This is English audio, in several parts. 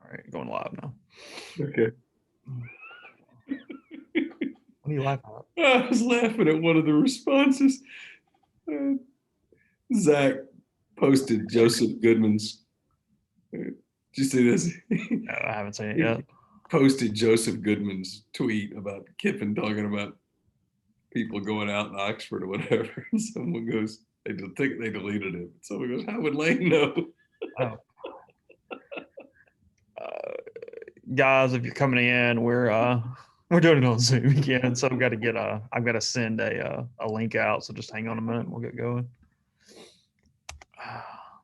right, going live now. Okay. What are you laughing at? I was laughing at one of the responses. Zach posted Joseph Goodman's. Did you see this? No, I haven't seen it yet. Posted Joseph Goodman's tweet about Kiffin talking about people going out in Oxford or whatever. And someone goes, they deleted it. Someone goes, how would Lane know? Oh. Guys, if you're coming in, we're doing it on Zoom again, so I've got to send a link out. So just hang on a minute, and we'll get going.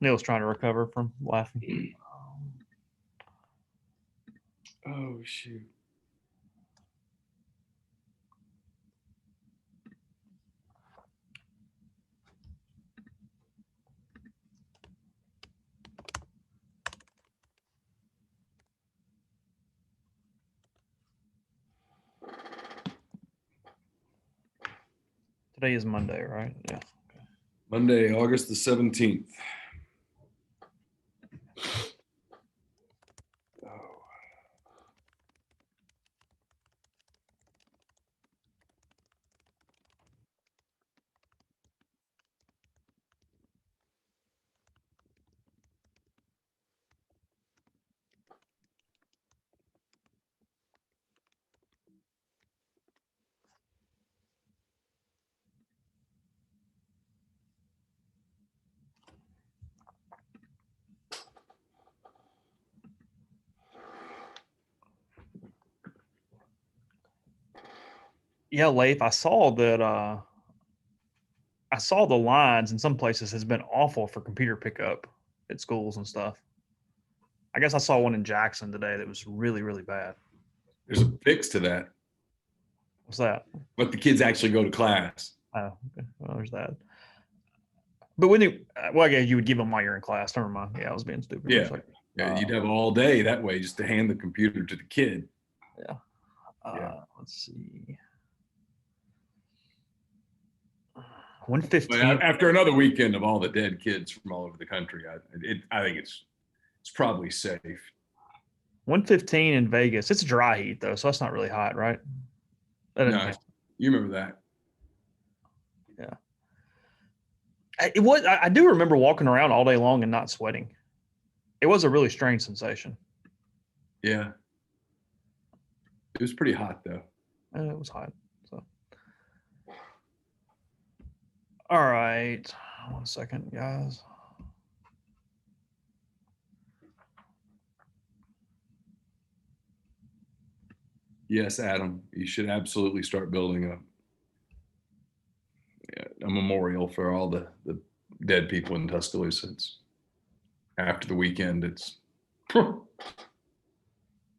Neil's trying to recover from laughing. Oh shoot. Today is Monday, right? Yeah. Okay. Monday, August the 17th. Yeah, Leif, I saw that. I saw the lines in some places has been awful for computer pickup at schools and stuff. I guess I saw one in Jackson today that was really, really bad. There's a fix to that. What's that? Let the kids actually go to class. Oh, okay. Well, there's that. But when you, well, I guess you would give them while you're in class. Never mind. Yeah, I was being stupid. Yeah. Yeah, you'd have all day that way just to hand the computer to the kid. Yeah. Let's see. 115. After another weekend of all the dead kids from all over the country, I think it's probably safe. 115 in Vegas. It's a dry heat though, so that's not really hot, right? No, you remember that. Yeah. I do remember walking around all day long and not sweating. It was a really strange sensation. Yeah. It was pretty hot though. It was hot. So. All right. 1 second, guys. Yes, Adam, you should absolutely start building a memorial for all the dead people in Tuscaloosa. It's after the weekend. It's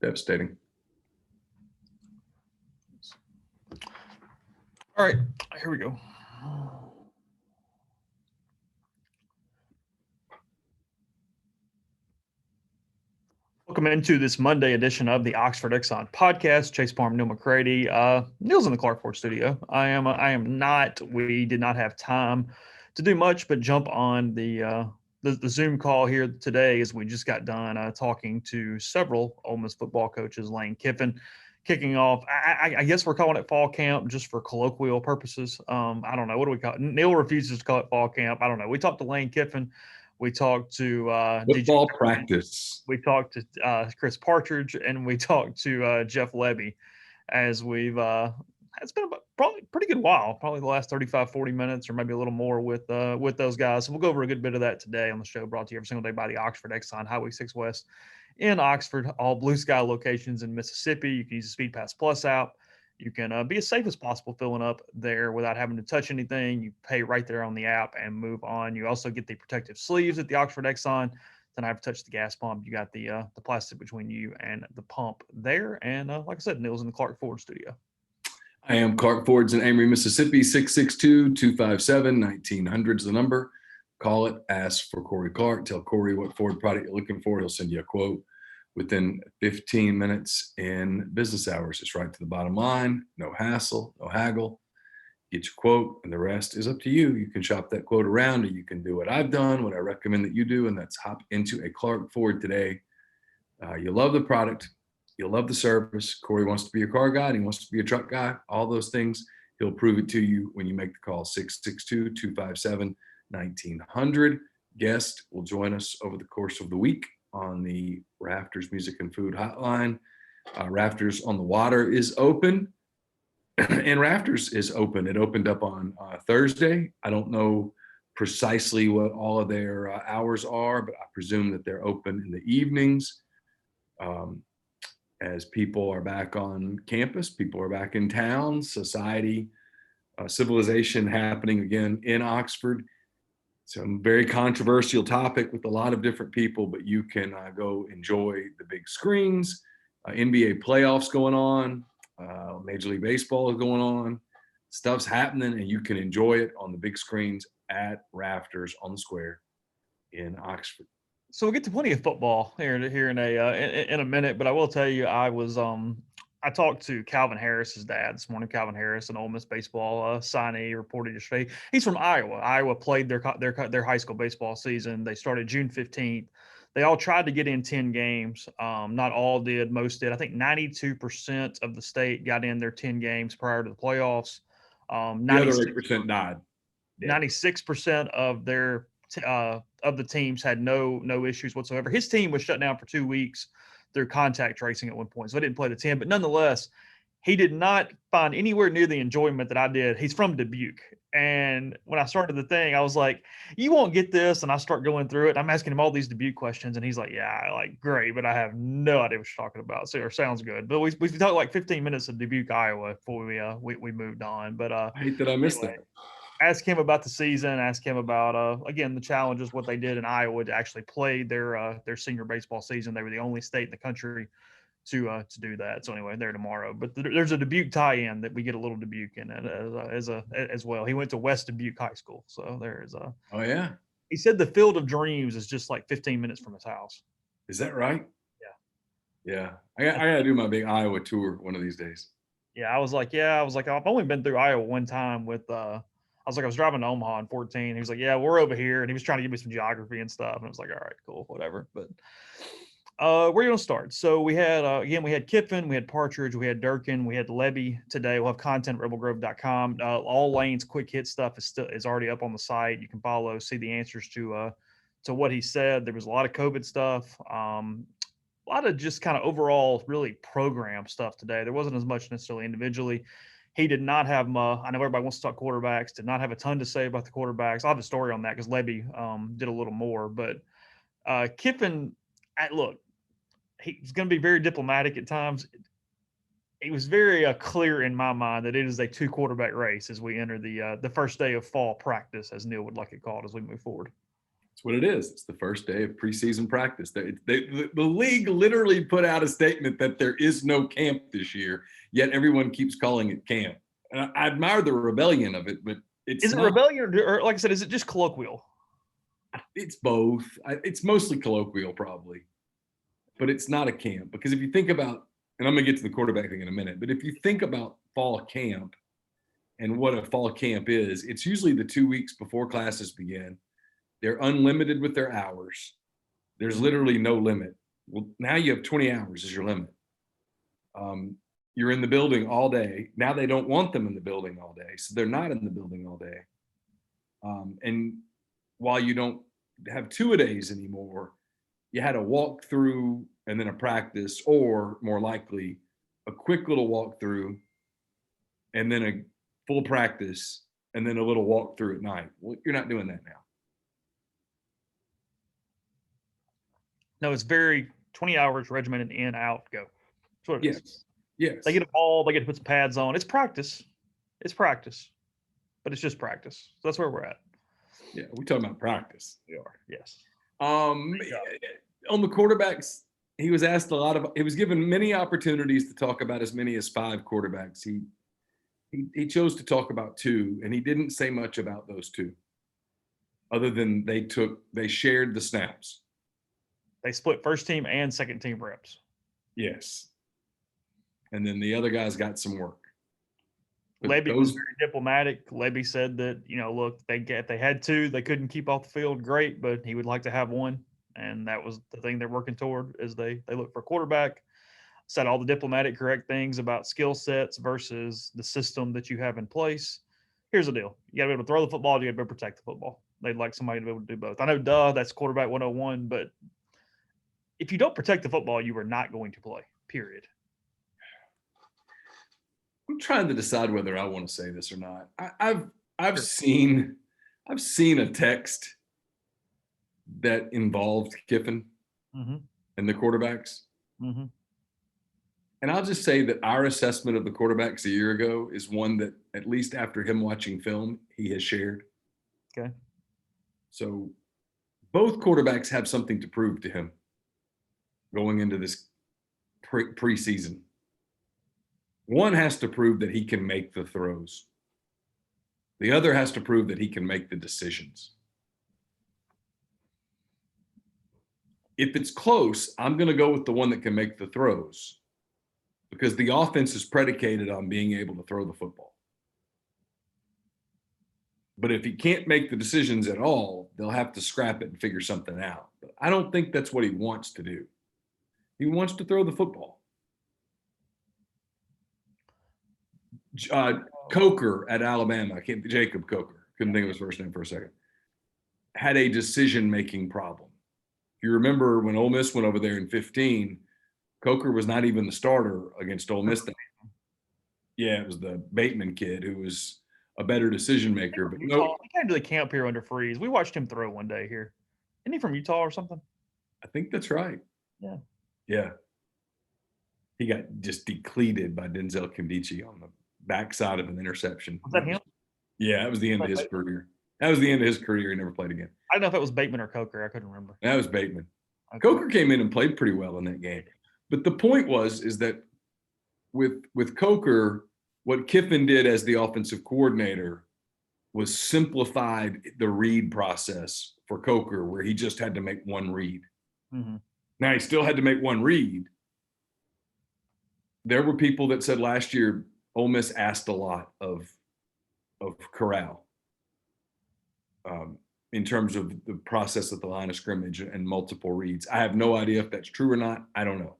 devastating. All right, here we go. Welcome into this Monday edition of the Oxford Exxon Podcast. Chase Parham, Neal McCready. Neil's in the Clark Ford studio. I am not. We did not have time to do much, but jump on the Zoom call here today as we just got done talking to several Ole Miss football coaches. Lane Kiffin kicking off. I guess we're calling it fall camp just for colloquial purposes. I don't know. What do we call it? Neil refuses to call it fall camp. I don't know. We talked to Lane Kiffin. We talked to football practice. We talked to Chris Partridge, and we talked to Jeff Levy as we've it's been probably a pretty good while, probably the last 35, 40 minutes or maybe a little more with those guys. So we'll go over a good bit of that today on the show, brought to you every single day by the Oxford Exxon Highway 6 West in Oxford, all blue sky locations in Mississippi. You can use the Speed Pass Plus app. You can be as safe as possible filling up there without having to touch anything. You pay right there on the app and move on. You also get the protective sleeves at the Oxford Exxon. Then I have to touch the gas pump. You got the plastic between you and the pump there. And like I said, Neil's in the Clark Ford studio. I am Clark Ford's in Amory, Mississippi, 662-257-1900 is the number. Call it, ask for Corey Clark. Tell Corey what Ford product you're looking for. He'll send you a quote within 15 minutes in business hours. It's right to the bottom line. No hassle, no haggle. Get your quote, and the rest is up to you. You can shop that quote around, or you can do what I've done, what I recommend that you do, and that's hop into a Clark Ford today. You love the product. You'll love the service. Corey wants to be a car guy and he wants to be a truck guy. All those things, he'll prove it to you when you make the call. 662-257-1900. Guest will join us over the course of the week on the Rafters Music and Food Hotline. Rafters on the Water is open. And Rafters is open. It opened up on Thursday. I don't know precisely what all of their hours are, but I presume that they're open in the evenings. As people are back on campus, people are back in town, society, civilization happening again in Oxford. It's a very controversial topic with a lot of different people, but you can go enjoy the big screens. NBA playoffs going on, Major League Baseball is going on. Stuff's happening, and you can enjoy it on the big screens at Rafters on the Square in Oxford. So we'll get to plenty of football here in a minute, but I will tell you, I talked to Calvin Harris's dad this morning. Calvin Harris, an Ole Miss baseball signee, reported yesterday. He's from Iowa. Iowa played their high school baseball season. They started June 15th. They all tried to get in 10 games. Not all did. Most did. I think 92% of the state got in their 10 games prior to the playoffs. The other 8% died. 96% of their of the teams had no issues whatsoever. His team was shut down for 2 weeks through contact tracing at one point, so I didn't play the 10. But nonetheless, he did not find anywhere near the enjoyment that I did. He's from Dubuque, and when I started the thing, I was like, "You won't get this," and I start going through it. I'm asking him all these Dubuque questions, and he's like, "Yeah, like great, but I have no idea what you're talking about." So it sounds good, but we talked like 15 minutes of Dubuque, Iowa, before we moved on. But I hate that I missed that. Ask him about the season. Ask him about again the challenges, what they did in Iowa to actually play their senior baseball season. They were the only state in the country to do that. So anyway, they're tomorrow. But there's a Dubuque tie-in that we get a little Dubuque in it as well. He went to West Dubuque High School, so there's a. Oh yeah. He said the Field of Dreams is just like 15 minutes from his house. Is that right? Yeah. Yeah. I gotta do my big Iowa tour one of these days. Yeah, I was like, I've only been through Iowa one time with. I was driving to Omaha in 14. He was like, yeah, we're over here. And he was trying to give me some geography and stuff. And I was like, all right, cool, whatever. But where are you going to start? So we had, we had Kiffin, we had Partridge, we had Durkin, we had Levy today. We'll have content at rebelgrove.com. All Lane's quick hit stuff is already up on the site. You can see the answers to what he said. There was a lot of COVID stuff. A lot of just kind of overall really program stuff today. There wasn't as much necessarily individually. He did not have, I know everybody wants to talk quarterbacks, did not have a ton to say about the quarterbacks. I'll have a story on that because Levy did a little more. But Kiffin, look, he's going to be very diplomatic at times. It was very clear in my mind that it is a 2-quarterback race as we enter the first day of fall practice, as Neal would like it called, as we move forward. That's what it is. It's the first day of preseason practice. The league literally put out a statement that there is no camp this year, yet everyone keeps calling it camp. And I admire the rebellion of it, but is it rebellion or, like I said, is it just colloquial? It's both. It's mostly colloquial, probably, but it's not a camp because if you think about, and I'm going to get to the quarterback thing in a minute, but if you think about fall camp and what a fall camp is, it's usually the 2 weeks before classes begin. They're unlimited with their hours. There's literally no limit. Well, now you have 20 hours as your limit. You're in the building all day. Now they don't want them in the building all day, so they're not in the building all day. And while you don't have 2-a-days anymore, you had a walkthrough and then a practice, or more likely, a quick little walkthrough and then a full practice and then a little walkthrough at night. Well, you're not doing that now. No, it's very 20 hours regimented in, out, go. That's what it is. Yes. They get a ball, they get to put some pads on. It's practice. But it's just practice. So that's where we're at. Yeah, we're talking about practice. We are, yes. On the quarterbacks, he was asked he was given many opportunities to talk about as many as 5 quarterbacks. He chose to talk about 2, and he didn't say much about those 2, other than they shared the snaps. They split first team and second team reps. Yes. And then the other guys got some work. Levy was very diplomatic. Levy said that, look, if they had 2, they couldn't keep off the field. Great, but he would like to have 1. and that was the thing they're working toward. Is they look for a quarterback, said all the diplomatic correct things about skill sets versus the system that you have in place. Here's the deal: you got to be able to throw the football, you got to be able to protect the football. They'd like somebody to be able to do both. I know, that's quarterback 101, but if you don't protect the football, you are not going to play. Period. I'm trying to decide whether I want to say this or not. I've Sure. seen a text that involved Kiffin Mm-hmm. and the quarterbacks. Mm-hmm. And I'll just say that our assessment of the quarterbacks a year ago is one that, at least after him watching film, he has shared. Okay. So both quarterbacks have something to prove to him going into this preseason. One has to prove that he can make the throws. The other has to prove that he can make the decisions. If it's close, I'm going to go with the one that can make the throws, because the offense is predicated on being able to throw the football. But if he can't make the decisions at all, they'll have to scrap it and figure something out. But I don't think that's what he wants to do. He wants to throw the football. Coker at Alabama, Jacob Coker, couldn't think of his first name for a second, had a decision-making problem. If you remember when Ole Miss went over there in 15, Coker was not even the starter against Ole Miss. Yeah, it was the Bateman kid who was a better decision maker. But Utah, he came to the camp here under Freeze. We watched him throw one day here. Isn't he from Utah or something? I think that's right. Yeah. Yeah. He got just depleted by Denzel Kimdichie on the backside of an interception. Was that him? Yeah, that was the end of his career. That was the end of his career. He never played again. I don't know if it was Bateman or Coker. I couldn't remember. That was Bateman. Okay. Coker came in and played pretty well in that game. But the point is that with Coker, what Kiffin did as the offensive coordinator was simplified the read process for Coker, where he just had to make one read. Mm-hmm. Now, he still had to make one read. There were people that said last year Ole Miss asked a lot of Corral in terms of the process at the line of scrimmage and multiple reads. I have no idea if that's true or not. I don't know.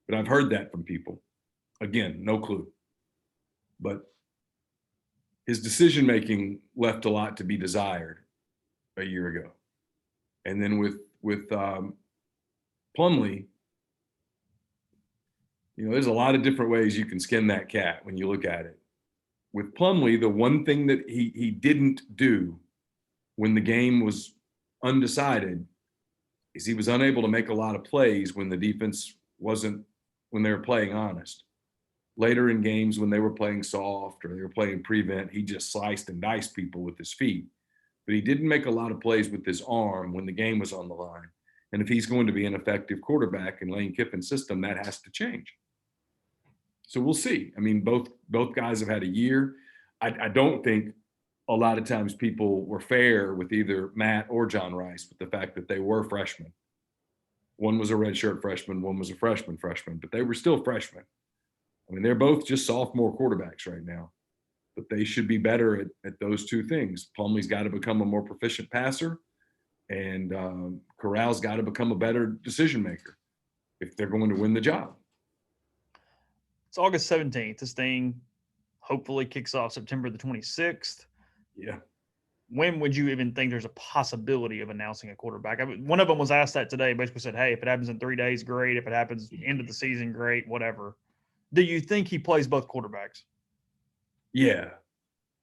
But I've heard that from people. Again, no clue. But his decision-making left a lot to be desired a year ago. And then with Plumlee, there's a lot of different ways you can skin that cat when you look at it. With Plumlee, the one thing that he didn't do when the game was undecided is he was unable to make a lot of plays when the defense when they were playing honest. Later in games when they were playing soft or they were playing prevent, he just sliced and diced people with his feet. But he didn't make a lot of plays with his arm when the game was on the line. And if he's going to be an effective quarterback in Lane Kiffin's system, that has to change. So we'll see. I mean, both guys have had a year. I don't think a lot of times people were fair with either Matt or John Rice with the fact that they were freshmen. One was a redshirt freshman, one was a freshman, but they were still freshmen. I mean, they're both just sophomore quarterbacks right now, but they should be better at those two things. Plumlee's got to become a more proficient passer, and Corral's got to become a better decision maker if they're going to win the job. It's August 17th. This thing hopefully kicks off September the 26th. Yeah. When would you even think there's a possibility of announcing a quarterback? I mean, one of them was asked that today, basically said, hey, if it happens in 3 days, great. If it happens end of the season, great, whatever. Do you think he plays both quarterbacks? Yeah.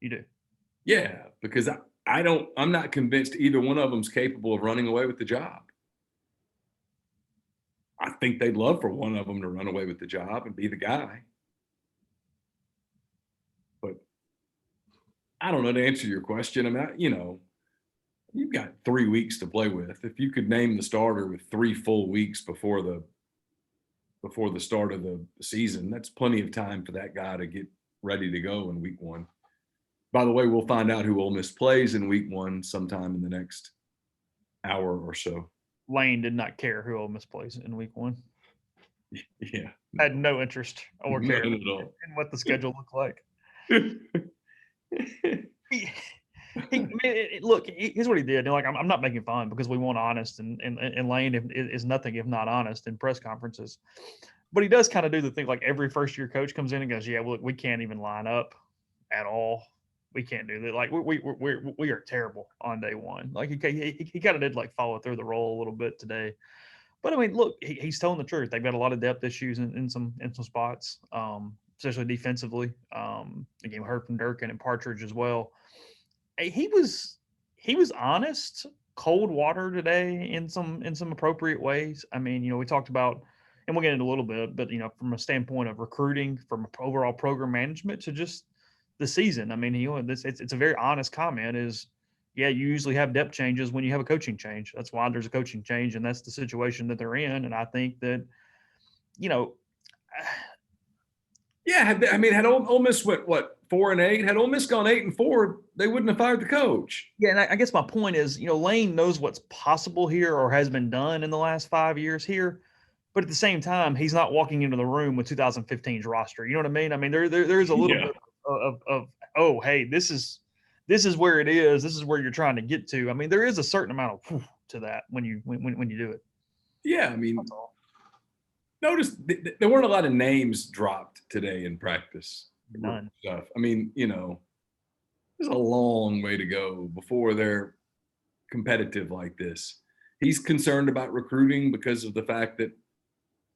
You do? Yeah, because I'm not convinced either one of them's capable of running away with the job. I think they'd love for one of them to run away with the job and be the guy. But I don't know, to answer your question. I mean, you've got 3 weeks to play with. If you could name the starter with 3 full weeks before the start of the season, that's plenty of time for that guy to get ready to go in week 1. By the way, we'll find out who Ole Miss plays in week 1 sometime in the next hour or so. Lane did not care who Ole Miss plays in week 1. Yeah. Had no interest or care None at all. in what the schedule looked like. Look, here's what he did. Like, I'm not making fun because we want honest, and Lane is nothing if not honest in press conferences. But he does kind of do the thing like every first year coach comes in and goes, "Yeah, look, we can't even line up at all. We can't do that. Like we are terrible on day one." Like he kind of did like follow through the role a little bit today. But I mean, look, he's telling the truth. They've got a lot of depth issues in some spots, especially defensively. Again, we heard from Durkin and Partridge as well. He was honest, cold water today in some appropriate ways. I mean, we talked about, and we'll get into a little bit, but from a standpoint of recruiting, from overall program management to just the season. I mean, it's a very honest comment. Is yeah, you usually have depth changes when you have a coaching change. That's why there's a coaching change, and that's the situation that they're in. And I think that, you know, Yeah, I mean, had Ole Miss went 4-8? Had Ole Miss gone 8-4, they wouldn't have fired the coach. Yeah, and I guess my point is, Lane knows what's possible here or has been done in the last 5 years here, but at the same time, he's not walking into the room with 2015's roster. You know what I mean? I mean, there is a little bit of oh, hey, this is where it is. This is where you're trying to get to. I mean, there is a certain amount of to that when you do it. Yeah, I mean, notice there weren't a lot of names dropped today in practice. None. Stuff. I mean, there's a long way to go before they're competitive like this. He's concerned about recruiting because of the fact that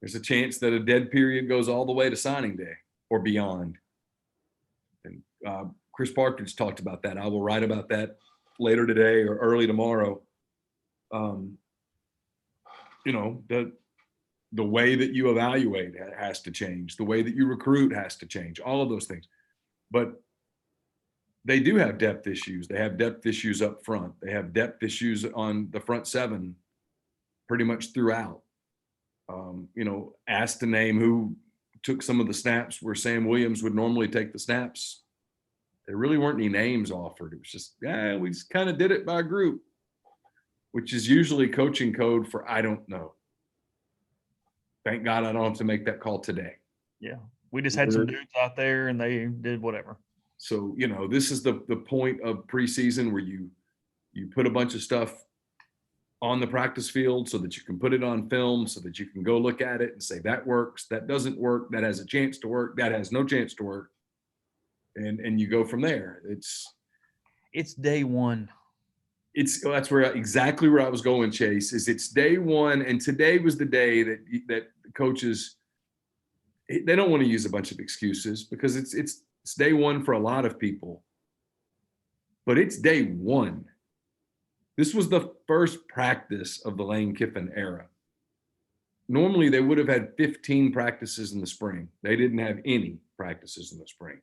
there's a chance that a dead period goes all the way to signing day or beyond. And Chris Partridge talked about that. I will write about that later today or early tomorrow. The way that you evaluate has to change. The way that you recruit has to change. All of those things. But they do have depth issues. They have depth issues up front. They have depth issues on the front seven pretty much throughout. Asked to name who took some of the snaps where Sam Williams would normally take the snaps. There really weren't any names offered. It was just, we just kind of did it by group, which is usually coaching code for I don't know. Thank God I don't have to make that call today. Yeah. We just had some dudes out there and they did whatever. So, this is the point of preseason where you put a bunch of stuff on the practice field so that you can put it on film, so that you can go look at it and say that works, that doesn't work, that has a chance to work, that has no chance to work. And you go from there. It's day one. That's exactly where I was going, Chase, is it's day one. And today was the day that coaches, they don't want to use a bunch of excuses because it's day one for a lot of people, but it's day one. This was the first practice of the Lane Kiffin era. Normally they would have had 15 practices in the spring. They didn't have any practices in the spring.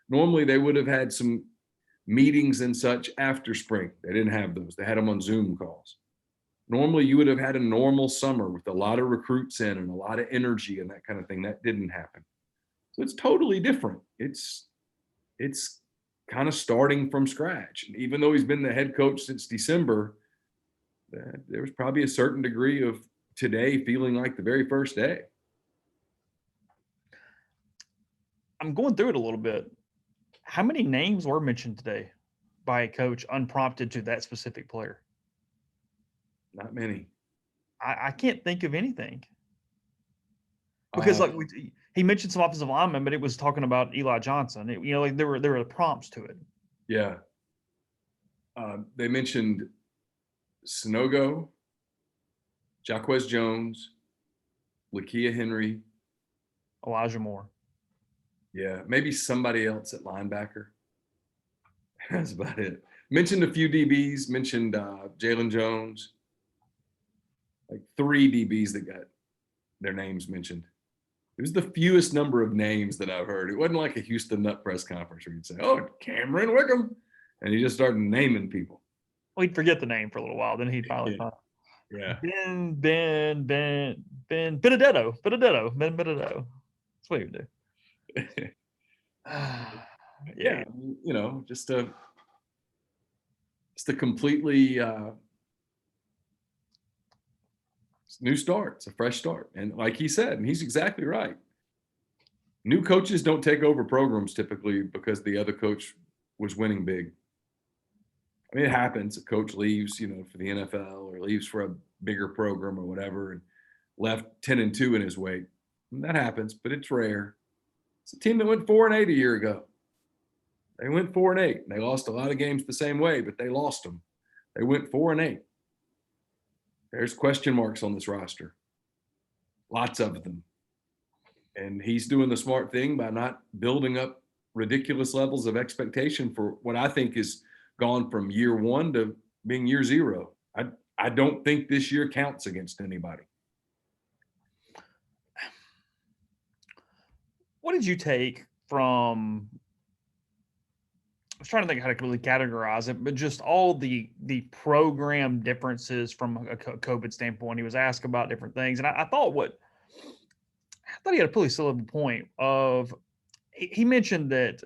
Normally they would have had some meetings and such after spring. They didn't have those. They had them on Zoom calls. Normally you would have had a normal summer with a lot of recruits in and a lot of energy and that kind of thing. That didn't happen. So it's totally different. It's kind of starting from scratch. And even though he's been the head coach since December, there was probably a certain degree of today feeling like the very first day. I'm going through it a little bit. How many names were mentioned today by a coach unprompted to that specific player? Not many. I can't think of anything. Because he mentioned some offensive linemen, but it was talking about Eli Johnson. There were prompts to it. Yeah. They mentioned Sinogo, Jaquez Jones, Lakia Henry, Elijah Moore. Yeah, maybe somebody else at linebacker. That's about it. Mentioned a few DBs, mentioned Jalen Jones. Like 3 DBs that got their names mentioned. It was the fewest number of names that I've heard. It wasn't like a Houston Nut press conference where you'd say, oh, Cameron Wickham. And he just started naming people. Well, he'd forget the name for a little while. Then he'd finally find. Yeah. Ben Benedetto. Ben Benedetto. That's what he would do. Yeah, just a completely new start. It's a fresh start. And like he said, and he's exactly right. New coaches don't take over programs typically because the other coach was winning big. I mean, it happens. A coach leaves, for the NFL or leaves for a bigger program or whatever, and left 10-2 in his wake. And that happens, but it's rare. It's a team that went 4-8 a year ago. They went 4-8. They lost a lot of games the same way, but they lost them. They went 4-8. There's question marks on this roster. Lots of them. And he's doing the smart thing by not building up ridiculous levels of expectation for what I think is gone from year one to being year zero. I don't think this year counts against anybody. What did you take from? I was trying to think how to really categorize it, but just all the program differences from a COVID standpoint. He was asked about different things, and I thought he had a pretty solid point. He mentioned that,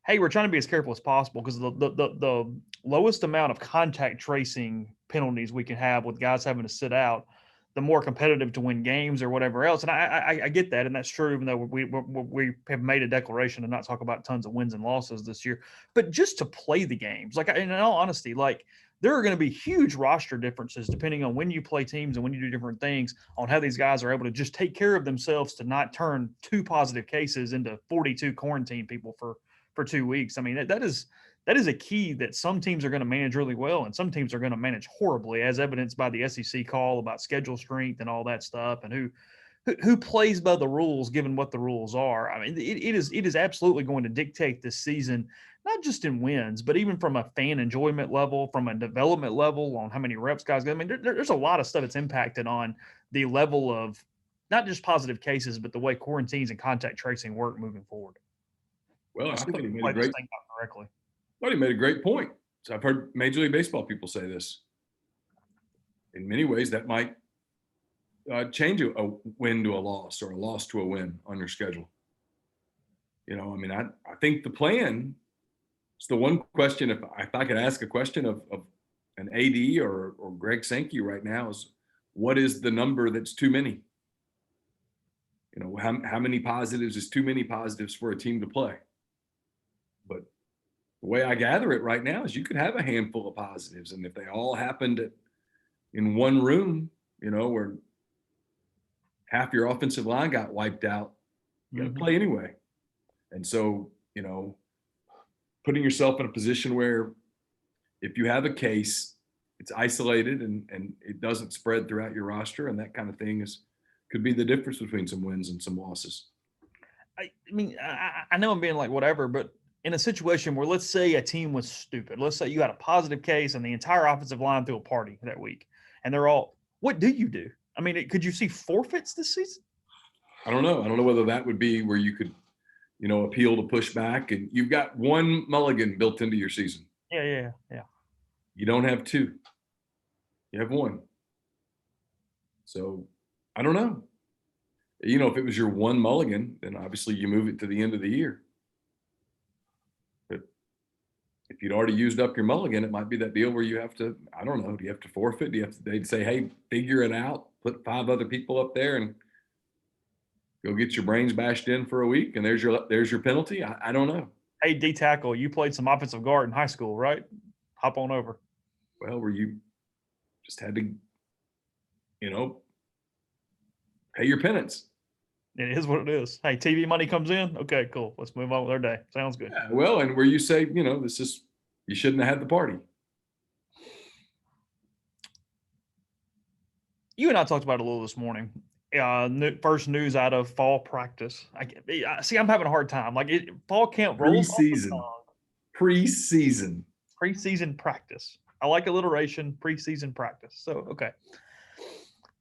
hey, we're trying to be as careful as possible because the lowest amount of contact tracing penalties we can have with guys having to sit out, the more competitive to win games or whatever else. And I get that, and that's true. Even though we have made a declaration to not talk about tons of wins and losses this year, but just to play the games, like in all honesty, like there are going to be huge roster differences depending on when you play teams and when you do different things on how these guys are able to just take care of themselves to not turn 2 positive cases into 42 quarantine people for 2 weeks. I mean, that is a key that some teams are going to manage really well and some teams are going to manage horribly, as evidenced by the SEC call about schedule strength and all that stuff, and who plays by the rules given what the rules are. I mean, it is absolutely going to dictate this season, not just in wins, but even from a fan enjoyment level, from a development level on how many reps guys get. I mean, there's a lot of stuff that's impacted on the level of not just positive cases, but the way quarantines and contact tracing work moving forward. Well, I thought he made a great thing correctly. I thought he made a great point. So I've heard Major League Baseball people say this. In many ways, that might change a win to a loss or a loss to a win on your schedule. I mean, I think the plan is the one question. If I could ask a question of an AD or Greg Sankey right now, is what is the number that's too many? How many positives is too many positives for a team to play? But the way I gather it right now is you could have a handful of positives, and if they all happened in one room, where half your offensive line got wiped out, you got to play anyway. And so, putting yourself in a position where if you have a case, it's isolated and it doesn't spread throughout your roster, and that kind of thing could be the difference between some wins and some losses. I mean, I know I'm being like whatever, but in a situation where, let's say a team was stupid, let's say you had a positive case and the entire offensive line threw a party that week, and they're all, what do you do? I mean, could you see forfeits this season? I don't know. I don't know whether that would be where you could, appeal to push back, and you've got one mulligan built into your season. Yeah. You don't have two. You have one. So I don't know. If it was your one mulligan, then obviously you move it to the end of the year. But if you'd already used up your mulligan, it might be that deal where you have to, I don't know, do you have to forfeit? They'd say, hey, figure it out, put 5 other people up there and go get your brains bashed in for a week, and there's your penalty. I don't know. Hey, D tackle, you played some offensive guard in high school, right? Hop on over. Well, where you just had to, pay your penance. It is what it is. Hey, TV money comes in. Okay, cool. Let's move on with our day. Sounds good. Yeah, well, and where you say, you shouldn't have had the party. You and I talked about it a little this morning. First news out of fall practice. I'm having a hard time. Fall camp rolls Preseason practice. I like alliteration. Preseason practice. So okay.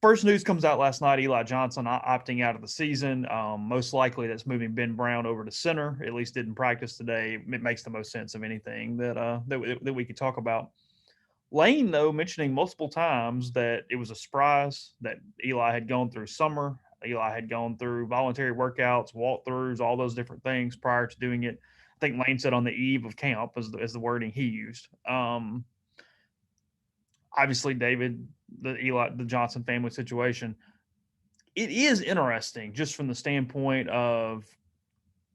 First news comes out last night. Eli Johnson opting out of the season. Most likely that's moving Ben Brown over to center. At least didn't practice today. It makes the most sense of anything that we could talk about. Lane, though, mentioning multiple times that it was a surprise that Eli had gone through summer. Eli had gone through voluntary workouts, walkthroughs, all those different things prior to doing it. I think Lane said on the eve of camp is the wording he used. Obviously, David, the Johnson family situation, it is interesting just from the standpoint of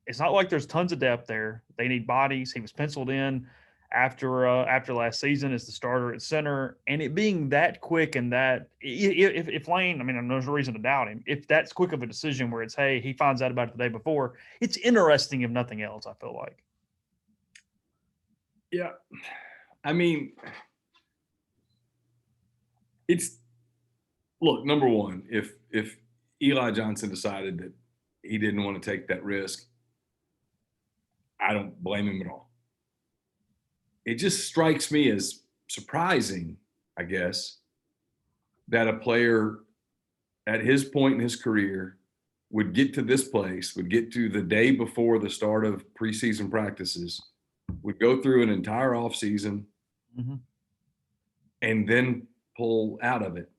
it's not like there's tons of depth there. They need bodies. He was penciled in after last season as the starter at center, and it being that quick and that if Lane, I mean, there's no reason to doubt him. If that's quick of a decision where it's, hey, he finds out about it the day before, it's interesting if nothing else, I feel like. Yeah. I mean, look, number one, if Eli Johnson decided that he didn't want to take that risk, I don't blame him at all. It just strikes me as surprising, I guess, that a player at his point in his career would get to this place, would get to the day before the start of preseason practices, would go through an entire offseason, and then pull out of it.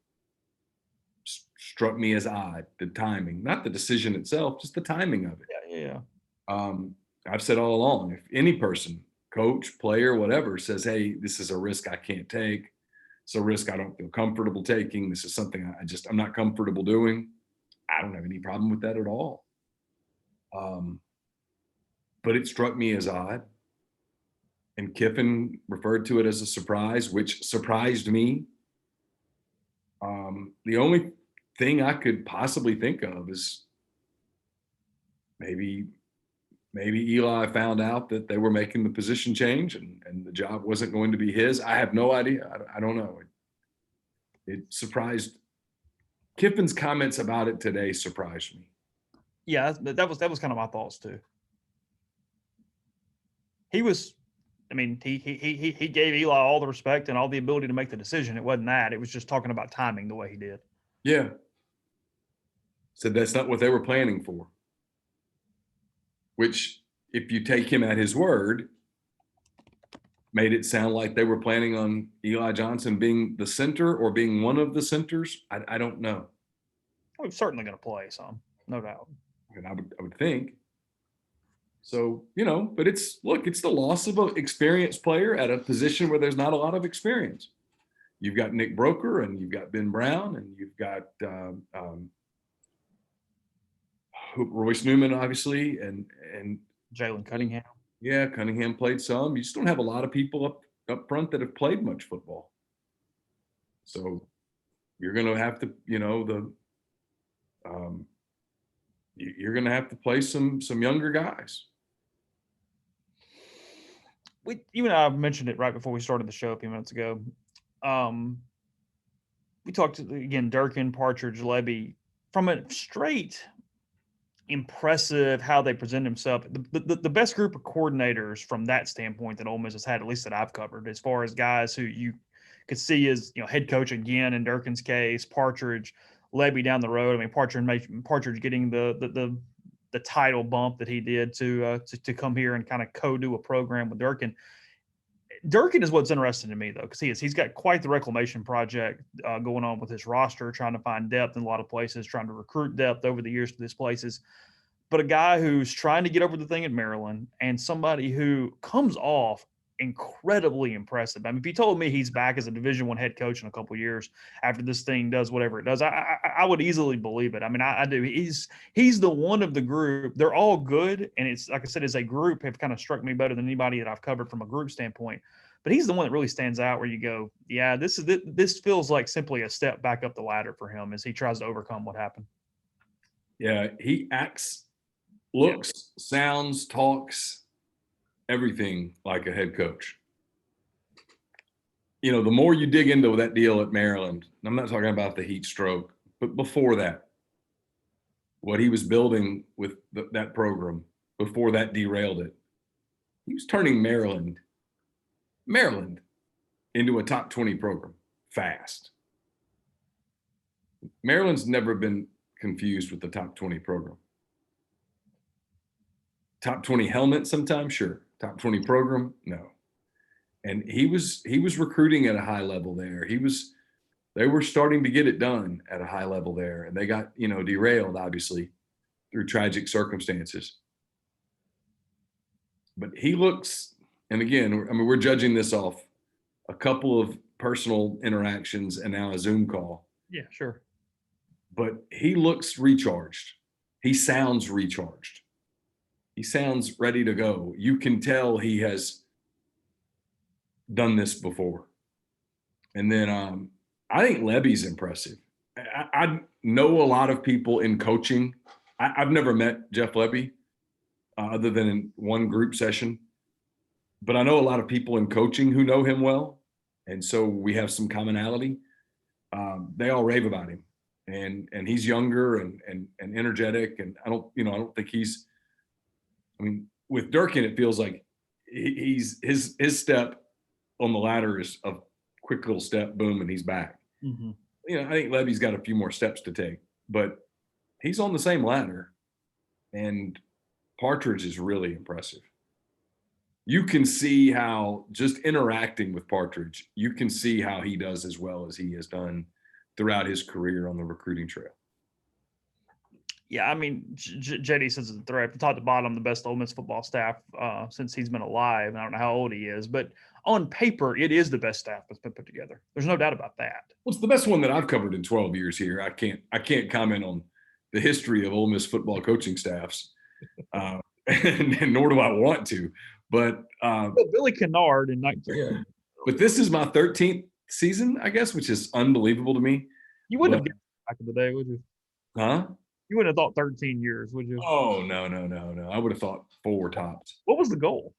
Struck me as odd, the timing, not the decision itself, just the timing of it. Yeah. I've said all along, if any person, coach, player, whatever, says, hey, this is a risk I can't take, it's a risk I don't feel comfortable taking, this is something I'm not comfortable doing, I don't have any problem with that at all. But it struck me as odd. And Kiffin referred to it as a surprise, which surprised me. The only thing I could possibly think of is maybe Eli found out that they were making the position change and the job wasn't going to be his. I have no idea. I don't know. It surprised. Kiffin's comments about it today surprised me. Yeah, that was kind of my thoughts too. He gave Eli all the respect and all the ability to make the decision. It wasn't that. It was just talking about timing the way he did. Yeah. Said that's not what they were planning for. Which, if you take him at his word, made it sound like they were planning on Eli Johnson being the center or being one of the centers. I don't know. We're certainly going to play some, no doubt. And I would think. So, but it's the loss of an experienced player at a position where there's not a lot of experience. You've got Nick Broker and you've got Ben Brown and you've got Royce Newman, obviously, and Jalen Cunningham. Yeah, Cunningham played some. You just don't have a lot of people up front that have played much football. So you're going to have to, you're going to have to play some younger guys. You and I mentioned it right before we started the show a few minutes ago. We talked again, Durkin, Partridge, Levy, from a straight impressive how they present themselves. The best group of coordinators from that standpoint that Ole Miss has had, at least that I've covered, as far as guys who you could see as head coach again in Durkin's case, Partridge, Levy down the road. I mean, Partridge getting the title bump that he did to come here and kind of co-do a program with Durkin. Durkin is what's interesting to me, though, because he's got quite the reclamation project going on with his roster, trying to find depth in a lot of places, trying to recruit depth over the years to these places. But a guy who's trying to get over the thing at Maryland and somebody who comes off incredibly impressive. I mean, if you told me he's back as a Division I head coach in a couple of years after this thing does whatever it does, I would easily believe it. I mean, I do. He's the one of the group. They're all good, and it's like I said, as a group, have kind of struck me better than anybody that I've covered from a group standpoint. But he's the one that really stands out where you go, yeah, this feels like simply a step back up the ladder for him as he tries to overcome what happened. Yeah, he acts, looks, sounds, talks, everything like a head coach. The more you dig into that deal at Maryland, I'm not talking about the heat stroke, but before that, what he was building with that program before that derailed it, he was turning Maryland into a top 20 program fast. Maryland's never been confused with the top 20 program. Top 20 helmet sometimes, sure. Top 20 program, no. And he was recruiting at a high level there. They were starting to get it done at a high level there, and they got derailed obviously through tragic circumstances. But he looks, and again, I mean, we're judging this off a couple of personal interactions and now a Zoom call. Yeah, sure. But he looks recharged. He sounds recharged. He sounds ready to go. You can tell he has done this before. And then I think Levy's impressive. I know a lot of people in coaching. I've never met Jeff Levy other than in one group session, but I know a lot of people in coaching who know him well. And so we have some commonality. They all rave about him, and he's younger and energetic. And I don't think he's, I mean, with Durkin, it feels like he's his step on the ladder is a quick little step, boom, and he's back. Mm-hmm. I think Levy's got a few more steps to take, but he's on the same ladder. And Partridge is really impressive. You can see how, just interacting with Partridge, you can see how he does as well as he has done throughout his career on the recruiting trail. Yeah, I mean, JD says it's from top to bottom, the best Ole Miss football staff since he's been alive. I don't know how old he is, but on paper, it is the best staff that's been put together. There's no doubt about that. Well, it's the best one that I've covered in 12 years here. I can't comment on the history of Ole Miss football coaching staffs, and nor do I want to. But Billy Kennard in 19. But this is my 13th season, I guess, which is unbelievable to me. You wouldn't have guessed back in the day, would you? Huh? You wouldn't have thought 13 years, would you? Oh, no. I would have thought 4 tops. What was the goal?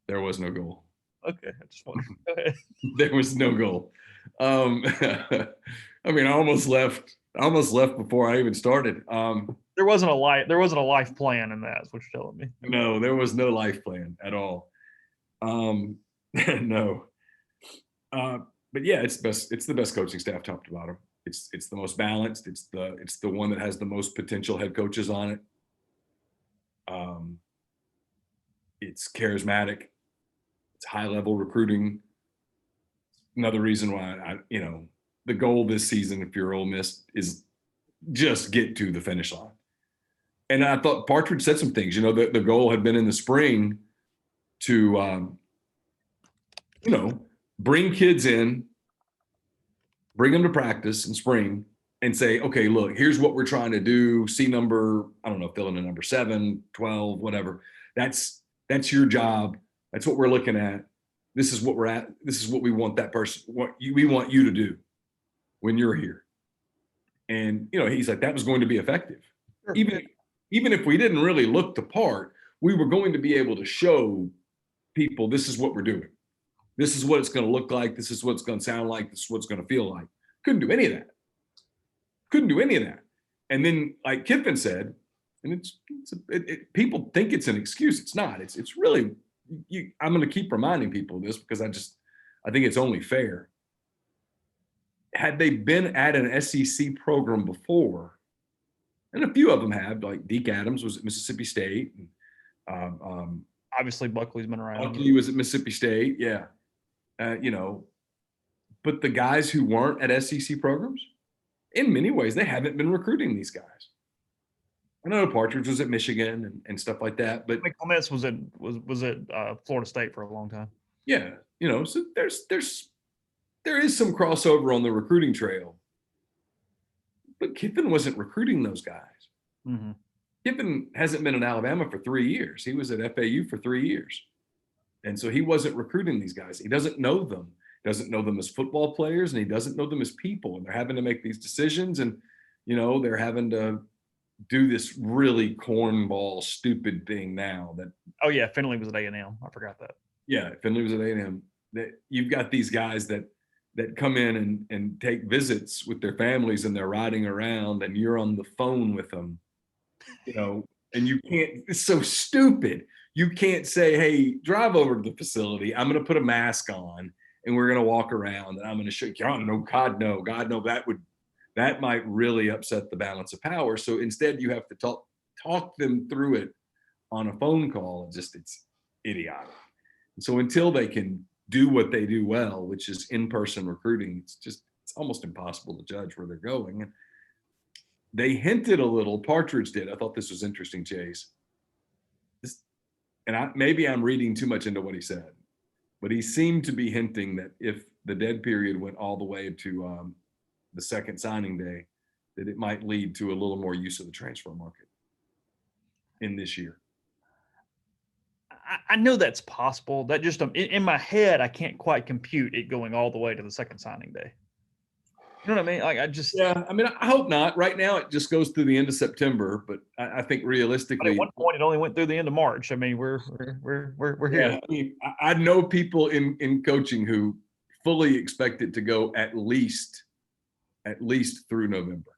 There was no goal. Okay, I just wanted to go ahead. There was no goal. I mean, I almost left before I even started. There wasn't a life plan in that, is what you're telling me. No, there was no life plan at all. No. But yeah, it's the best coaching staff top to bottom. It's the most balanced. It's the one that has the most potential head coaches on it. It's charismatic. It's high level recruiting. Another reason why the goal this season, if you're Ole Miss, is just get to the finish line. And I thought Partridge said some things. The goal had been in the spring to bring kids in, bring them to practice in spring, and say, okay, look, here's what we're trying to do. See number, I don't know, fill in a number 7, 12, whatever. That's your job. That's what we're looking at. This is what we're at. This is what we want that person, we want you to do when you're here. And, he's like, that was going to be effective. Sure. Even if we didn't really look the part, we were going to be able to show people this is what we're doing. This is what it's going to look like. This is what it's going to sound like. This is what it's going to feel like. Couldn't do any of that. And then, like Kiffin said, and people think it's an excuse. It's not. It's really, I'm going to keep reminding people of this because I think it's only fair. Had they been at an SEC program before, and a few of them have, like Deke Adams was at Mississippi State. And, obviously, Buckley's been around. Buckley was at Mississippi State, yeah. But the guys who weren't at SEC programs, in many ways, they haven't been recruiting these guys. I know Partridge was at Michigan and stuff like that, but Clements was at Florida State for a long time. Yeah, so there is some crossover on the recruiting trail, but Kiffin wasn't recruiting those guys. Mm-hmm. Kiffin hasn't been in Alabama for 3 years. He was at FAU for 3 years. And so he wasn't recruiting these guys. He doesn't know them. He doesn't know them as football players, and he doesn't know them as people. And they're having to make these decisions, and, they're having to do this really cornball, stupid thing now that. Oh, yeah, Finley was at A&M. I forgot that. Yeah, Finley was at A&M. That you've got these guys that come in and take visits with their families, and they're riding around, and you're on the phone with them, and you can't. It's so stupid. You can't say, hey, drive over to the facility. I'm going to put a mask on and we're going to walk around and I'm going to show you. Oh, no, God, no. That might really upset the balance of power. So instead you have to talk them through it on a phone call. It's idiotic. And so until they can do what they do well, which is in-person recruiting, it's almost impossible to judge where they're going. And they hinted a little, Partridge did. I thought this was interesting, Chase. And maybe I'm reading too much into what he said, but he seemed to be hinting that if the dead period went all the way to the second signing day, that it might lead to a little more use of the transfer market in this year. I know that's possible. That just in my head, I can't quite compute it going all the way to the second signing day. You know what I mean? Like Yeah, I mean, I hope not. Right now, it just goes through the end of September, but I think But realistically, at one point, it only went through the end of March. I mean, we're here. yeah, I mean, I know people in coaching who fully expect it to go at least through November.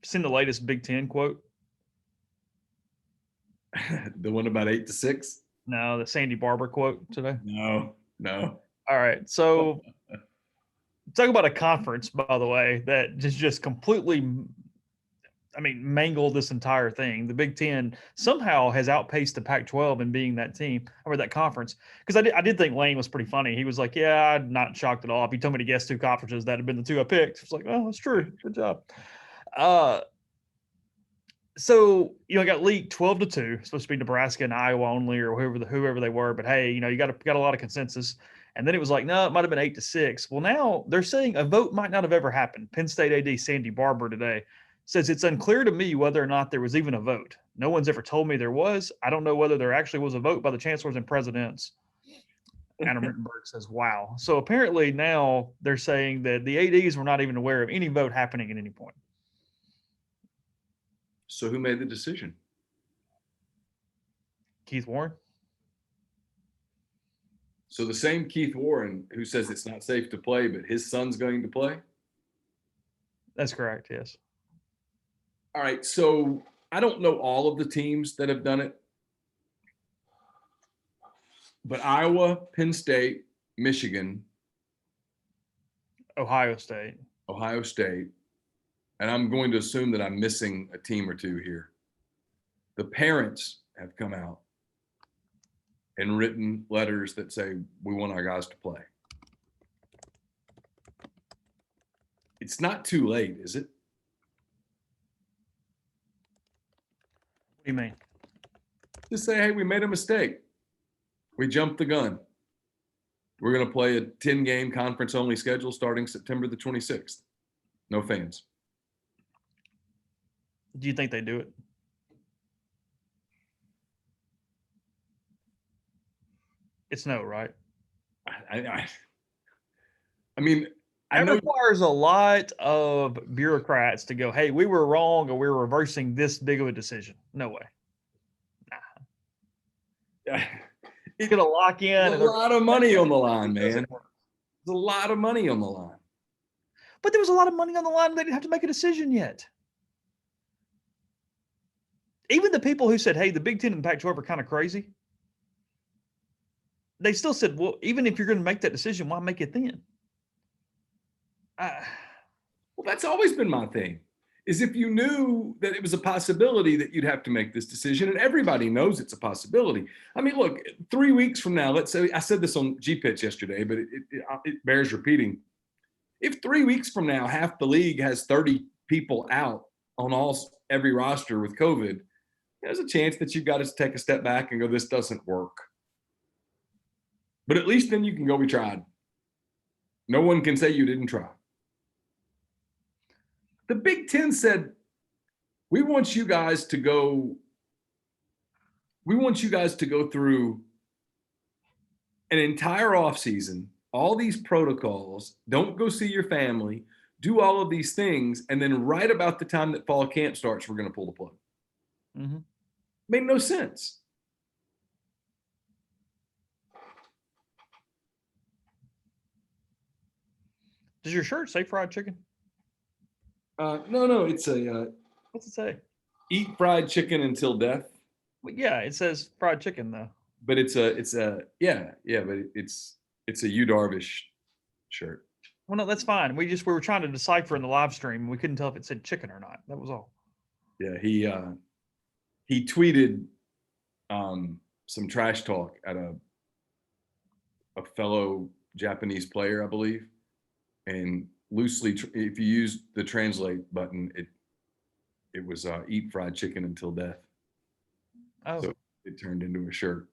Seen the latest Big Ten quote? The one about 8-6? No, the Sandy Barber quote today. No. All right, so talk about a conference, by the way, that just completely, I mean, mangled this entire thing. The Big Ten somehow has outpaced the Pac-12 in being that team or that conference. Because I did think Lane was pretty funny. He was like, "Yeah, I'm not shocked at all. If you told me to guess two conferences, that had been the two I picked." It's like, "Oh, that's true. Good job." So it got leaked 12-2. Supposed to be Nebraska and Iowa only, or whoever they were. But hey, you got a lot of consensus. And then it was like, no, it might have been 8-6. Well, now they're saying a vote might not have ever happened. Penn State AD Sandy Barber today says it's unclear to me whether or not there was even a vote. No one's ever told me there was. I don't know whether there actually was a vote by the chancellors and presidents. Adam Rittenberg says, wow. So apparently now they're saying that the ADs were not even aware of any vote happening at any point. So who made the decision? Keith Warren. So the same Keith Warren who says it's not safe to play, but his son's going to play? That's correct, yes. All right, so I don't know all of the teams that have done it, but Iowa, Penn State, Michigan, Ohio State, and I'm going to assume that I'm missing a team or two here. The parents have come out and written letters that say, we want our guys to play. It's not too late, is it? What do you mean? Just say, hey, we made a mistake. We jumped the gun. We're going to play a 10-game conference-only schedule starting September the 26th. No fans. Do you think they do it? It's no, right? I mean, That requires a lot of bureaucrats to go, hey, we were wrong, or we're reversing this big of a decision. No way. Nah. It's going to lock in. There's a lot of money on the line, man. There's a lot of money on the line. But there was a lot of money on the line. They didn't have to make a decision yet. Even the people who said, hey, the Big Ten and the Pac-12 are kind of crazy, they still said, well, even if you're going to make that decision, why make it then? Well, that's always been my thing, is if you knew that it was a possibility that you'd have to make this decision, and everybody knows it's a possibility. I mean, look, 3 weeks from now, let's say, I said this on G-Pitch yesterday, but it bears repeating. If 3 weeks from now, half the league has 30 people out on every roster with COVID, there's a chance that you've got to take a step back and go, this doesn't work. But at least then you can go, we tried. No one can say you didn't try. The Big Ten said, we want you guys to go through an entire offseason, all these protocols, don't go see your family, do all of these things, and then right about the time that fall camp starts, we're going to pull the plug. Mm-hmm. Made no sense. Does your shirt say fried chicken? No, it's a What's it say? Eat fried chicken until death. Well, yeah, it says fried chicken though. But it's a but it's a Yu Darvish shirt. Well, no, that's fine. We were trying to decipher in the live stream. We couldn't tell if it said chicken or not. That was all. Yeah, he tweeted some trash talk at a fellow Japanese player, I believe, and loosely, if you use the translate button, it was eat fried chicken until death. Oh, so it turned into a shirt.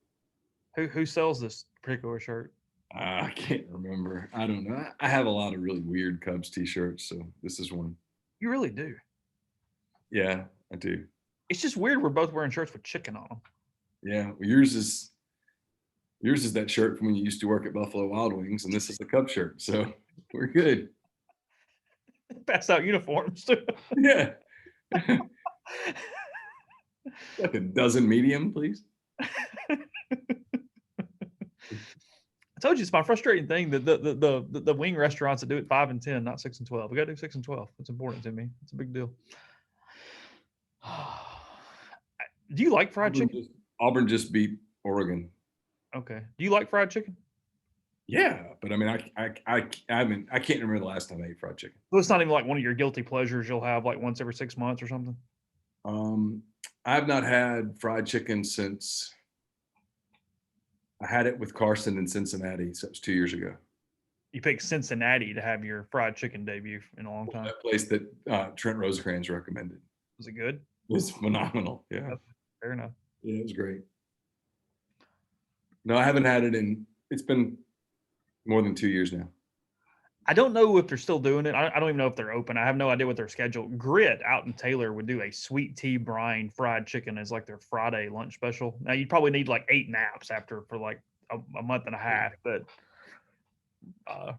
Who sells this particular shirt? I can't remember. I don't know. I have a lot of really weird Cubs t-shirts, so this is one. You really do. Yeah, I do. It's just weird. We're both wearing shirts with chicken on them. Yeah, well, yours is that shirt from when you used to work at Buffalo Wild Wings, and this is the Cub shirt. So we're good. Passed out uniforms too. Yeah. Like a dozen medium, please. I told you it's my frustrating thing that the wing restaurants that do it 5 and 10, not 6 and 12. We got to do 6 and 12. It's important to me. It's a big deal. Do you like fried chicken? Auburn just beat Oregon. Okay. Do you like fried chicken? Yeah, but I mean, I can't remember the last time I ate fried chicken. So it's not even like one of your guilty pleasures you'll have like once every 6 months or something? I've not had fried chicken since I had it with Carson in Cincinnati. So it was 2 years ago. You picked Cincinnati to have your fried chicken debut in a long time. That place that Trent Rosecrans recommended. Was it good? It was phenomenal. Yeah. Fair enough. Yeah, it was great. No, I haven't had it it's been more than 2 years now. I don't know if they're still doing it. I don't even know if they're open. I have no idea what their schedule. Grit out in Taylor would do a sweet tea brine fried chicken as like their Friday lunch special. Now you'd probably need like 8 naps after for like a month and a half, but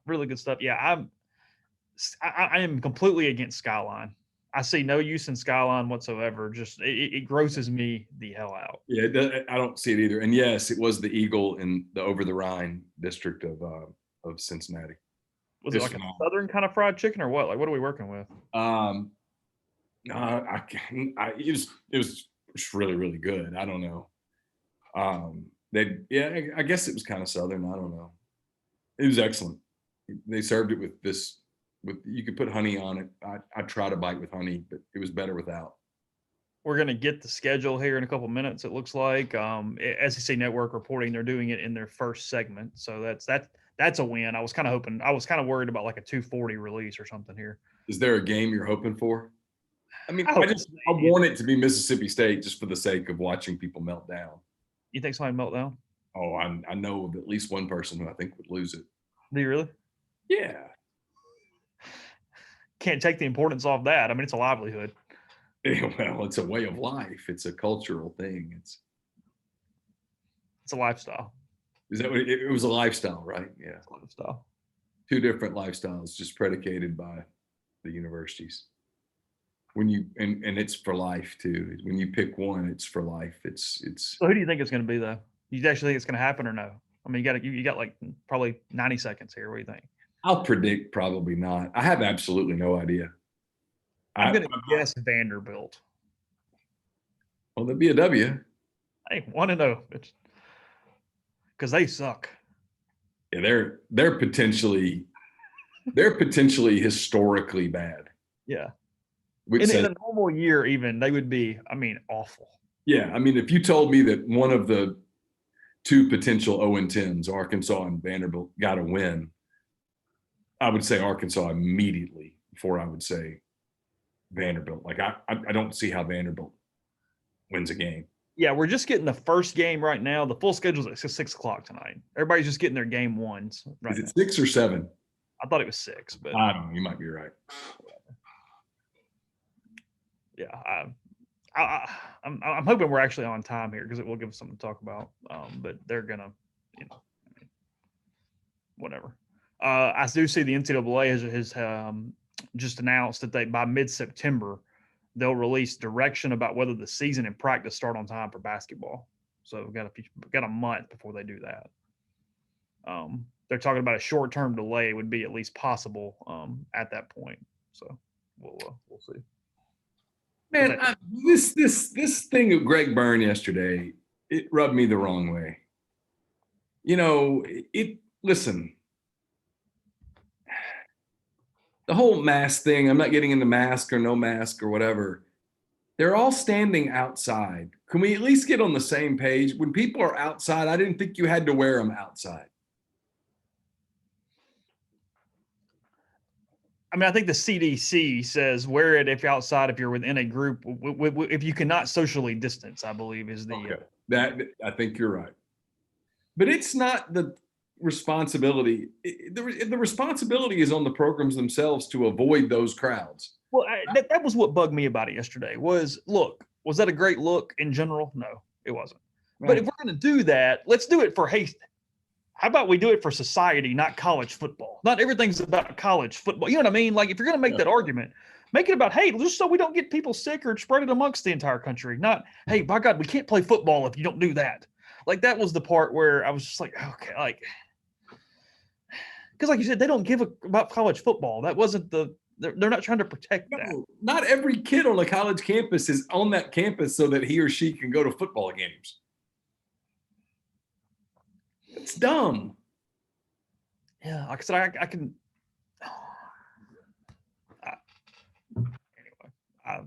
really good stuff. Yeah, I am completely against Skyline. I see no use in Skyline whatsoever. Just it grosses me the hell out. Yeah, I don't see it either. And yes, it was the Eagle in the Over the Rhine district of Cincinnati. Was it like a southern kind of fried chicken or what? Like, what are we working with? No, it was really, really good. I don't know. I guess it was kind of southern. I don't know. It was excellent. They served it with you could put honey on it. I tried a bite with honey, but it was better without. We're going to get the schedule here in a couple minutes. It looks like SEC Network reporting they're doing it in their first segment. So that's a win. I was kind of worried about like a 240 release or something here. Is there a game you're hoping for? I mean, I want it to be Mississippi State just for the sake of watching people melt down. You think somebody melt down? Oh, I know of at least one person who I think would lose it. Do you really? Yeah. Can't take the importance off that. I mean, it's a livelihood. Well, it's a way of life. It's a cultural thing. It's a lifestyle. Is that what it was? A lifestyle, right? Yeah. It's a lifestyle. 2 different lifestyles just predicated by the universities. When you and it's for life too. When you pick one, it's for life. It's. So who do you think it's going to be though? You actually think it's going to happen or no? I mean, you got like probably 90 seconds here. What do you think? I'll predict probably not. I have absolutely no idea. I'm going to guess Vanderbilt. Well, that'd be a W. Hey, 1-0, because they suck. Yeah, they're potentially historically bad. Yeah. In a normal year, even they would be, I mean, awful. Yeah, I mean, if you told me that one of the 2 potential 0-10s, Arkansas and Vanderbilt, got a win, I would say Arkansas immediately before I would say Vanderbilt. Like I don't see how Vanderbilt wins a game. Yeah, we're just getting the first game right now. The full schedule's at 6:00 tonight. Everybody's just getting their game ones. Right. Is it 6 or 7? I thought it was 6, but I don't know. You might be right. Yeah, I'm hoping we're actually on time here because it will give us something to talk about. But they're gonna, whatever. I do see the NCAA has just announced that by mid-September they'll release direction about whether the season and practice start on time for basketball. So we've got a month before they do that. They're talking about a short-term delay would be at least possible at that point. So we'll see. Man, this thing of Greg Byrne yesterday, it rubbed me the wrong way. Listen, the whole mask thing, I'm not getting into mask or no mask or whatever. They're all standing outside. Can we at least get on the same page? When people are outside, I didn't think you had to wear them outside. I mean, I think the CDC says wear it if you're outside, if you're within a group, if you cannot socially distance, I believe is the. Okay. That I think you're right. But it's not the responsibility. The responsibility is on the programs themselves to avoid those crowds. Well, that was what bugged me about it yesterday was, look, Was that a great look in general? No, it wasn't. But Right. if we're going to do that, let's do it for haste. How about we do it for society, not college football? Not everything's about college football. You know what I mean? Like if you're going to make that argument, make it about, hey, just so we don't get people sick or spread it amongst the entire country. Not, hey, by God, we can't play football if you don't do that. Like that was the part where I was just like, okay, like, because like you said, they don't give about college football. That wasn't they're not trying to protect that. No, not every kid on a college campus is on that campus so that he or she can go to football games. It's dumb. Yeah, like I said, I can. Anyway,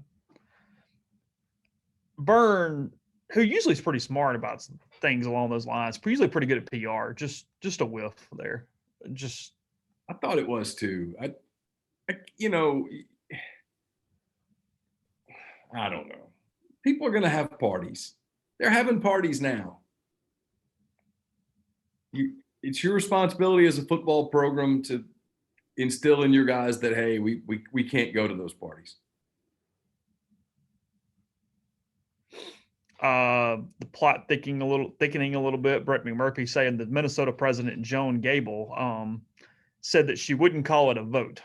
Byrne, who usually is pretty smart about things along those lines, usually pretty good at PR. Just a whiff there. Just I thought it was too. I you know, I don't know. People are going to have parties. They're having parties now. It's your responsibility as a football program to instill in your guys that, hey, we can't go to those parties. The plot thickening a little bit. Brett McMurphy saying that Minnesota President Joan Gable said that she wouldn't call it a vote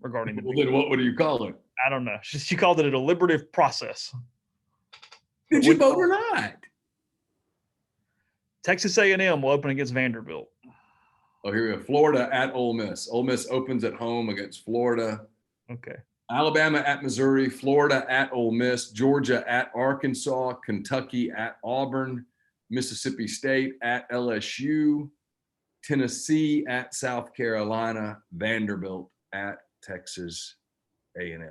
regarding the. Well, then what would you call it? I don't know. She called it a deliberative process. Did you vote or not? Texas A&M will open against Vanderbilt. Oh, here we go. Florida at Ole Miss. Ole Miss opens at home against Florida. Okay. Alabama at Missouri. Florida at Ole Miss. Georgia at Arkansas. Kentucky at Auburn. Mississippi State at LSU. Tennessee at South Carolina. Vanderbilt at Texas A&M.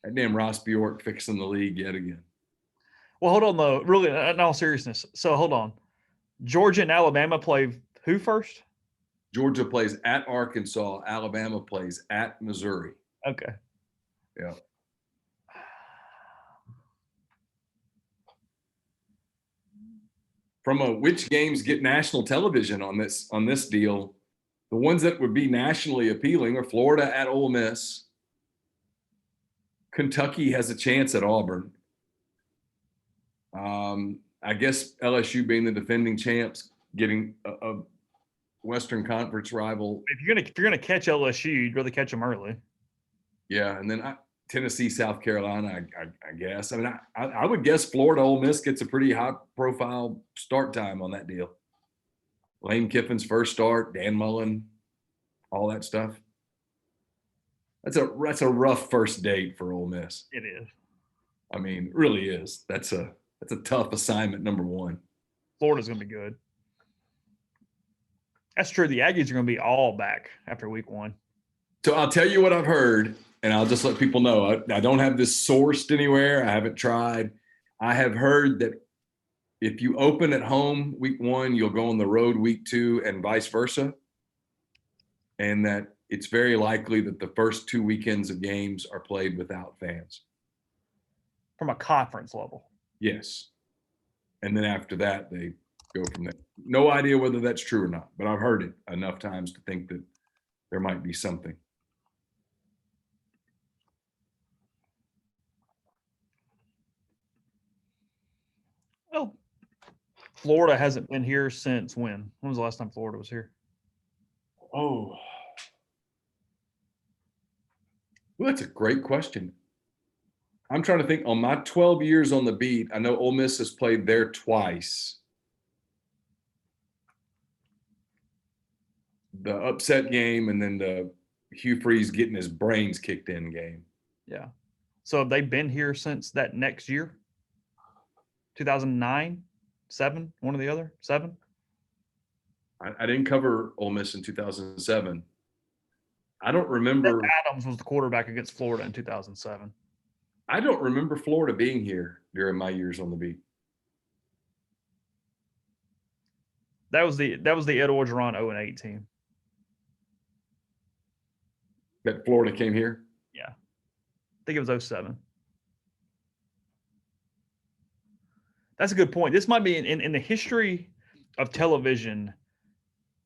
That damn Ross Bjork fixing the league yet again. Well, hold on, though. Really, in all seriousness. So, hold on. Georgia and Alabama play who first? Georgia plays at Arkansas. Alabama plays at Missouri. Okay. Yeah. From which games get national television on this deal, the ones that would be nationally appealing are Florida at Ole Miss. Kentucky has a chance at Auburn. I guess LSU being the defending champs, getting a Western Conference rival. If you're gonna catch LSU, you'd rather catch them early. Yeah, and then Tennessee, South Carolina, I guess. I mean, I would guess Florida Ole Miss gets a pretty high-profile start time on that deal. Lane Kiffin's first start, Dan Mullen, all that stuff. That's a rough first date for Ole Miss. It is. I mean, really is. That's a tough assignment, number one. Florida's going to be good. That's true. The Aggies are going to be all back after week one. So I'll tell you what I've heard, and I'll just let people know. I don't have this sourced anywhere. I haven't tried. I have heard that if you open at home week one, you'll go on the road week two and vice versa. And that it's very likely that the first 2 weekends of games are played without fans. From a conference level. Yes. And then after that, they go from there. No idea whether that's true or not, but I've heard it enough times to think that there might be something. Well, Florida hasn't been here since when? When was the last time Florida was here? Oh. Well, that's a great question. I'm trying to think. On my 12 years on the beat, I know Ole Miss has played there twice. The upset game and then the Hugh Freeze getting his brains kicked in game. Yeah. So have they been here since that next year? 2009, 7, one or the other, 7? I didn't cover Ole Miss in 2007. I don't remember. Adams was the quarterback against Florida in 2007. I don't remember Florida being here during my years on the beat. That was the Ed Orgeron 0-8 team. That Florida came here? Yeah. I think it was 07. That's a good point. This might be in the history of television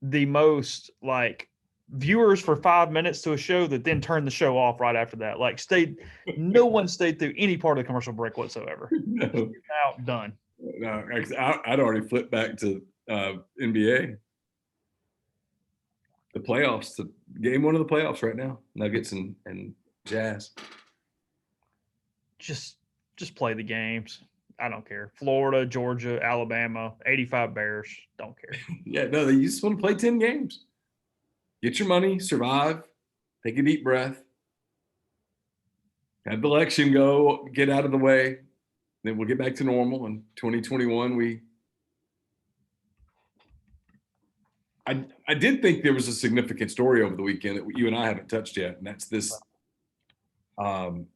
the most like viewers for 5 minutes to a show that then turned the show off right after that. Like no one stayed through any part of the commercial break whatsoever. No, Out, done. no, I'd already flipped back to NBA. The playoffs, the game one of the playoffs right now, Nuggets and Jazz. Just play the games. I don't care. Florida, Georgia, Alabama, 85 Bears. Don't care. Yeah, no, you just want to play 10 games. Get your money, survive, take a deep breath, have the election go, get out of the way, then we'll get back to normal. In 2021, I did think there was a significant story over the weekend that you and I haven't touched yet, and that's this the